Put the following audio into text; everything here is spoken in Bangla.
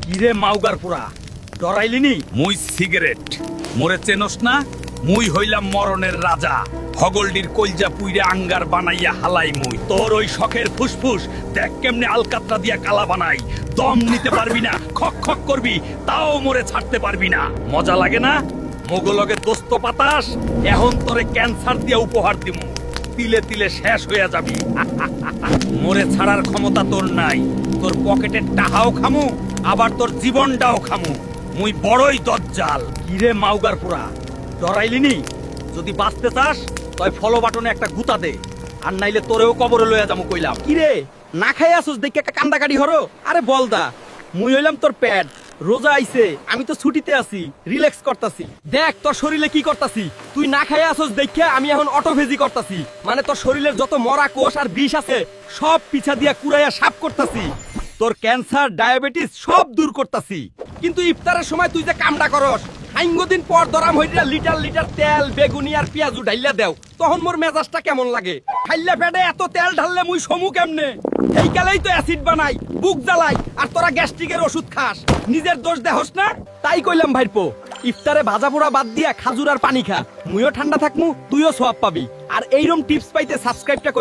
কিরে মাউগার পুরা ডরাইলিনি? মুই সিগারেট মোরে চেনস না? মুই হইলাম মরণের রাজা। হগলডির কলজা পুইরে আঙ্গার বানাইয়া হালাই মুই। তোর ওই শখের ফুসফুস দেখ কেমনে আলকাতরা দিয়া কালা বানাই। দম নিতে পারবি না, খক খক করবি, তাও মোরে ছাড়তে পারবি না। মজা লাগে না? মোগলগে দোস্ত পাতাস, এখন তোরে ক্যান্সার দিয়া উপহার দিমু। তিলে তিলে শেষ হইয়া যাবি। মোরে ছাড়ার ক্ষমতা তোর নাই। তোর পকেটের টাকাও খামু, আবার তোর জীবনটাও খামু। মুই বড়ই দজ্জাল। কিরে মাউগার পুরা ডরাইলিনি? যদি বাঁচতে চাস তয় ফলো বাটনে একটা গুতা দে, আর নাইলে তোরেও কবরে লইয়া যামু কইলাম। কিরে না খাই আসুস দেখে একটা কান্দাকাটি হরো? আরে বলদা, মুই হইলাম তোর প্যাড। রোজা আইছে, আমি তো ছুটিতে আছি, রিল্যাক্স করতাছি। দেখ তোর শরীরে কি করতাছি। তুই না খাই আসুস দেখে আমি এখন অটোফেজি করতাছি। মানে তোর শরীরের যত মরা কোষ আর বিষ আছে সব পিছা দিয়া কুড়াইয়া সাফ করতাছি। তোর ক্যান্সার, ডায়াবেটিস সব দূর করতাছি। কিন্তু ইফতারের সময় তুই যে কামটা করস, দিন পর দরাম হইরা লিটার লিটার তেল, বেগুনি আর পেঁয়াজু ঢাইলা দেও, তখন মোর মেজাজটা কেমন লাগে? খাইলা পেটে এত তেল ঢাললে মুই সমু কেমনে? এই কালেই তো অ্যাসিড বানাই, বুক জ্বালাই, আর তোরা গ্যাস্ট্রিকের ওষুধ খাস। নিজের দোষ দেহস না? তাই কইলাম ভাইপো, ইফতারে ভাজা পোড়া বাদ দিয়া খাজুর আর পানি খা। মুইও ঠান্ডা থাকমু, তুইও সোয়াব পাবি। আর এইরকম টিপস পাইতে সাবস্ক্রাইবটা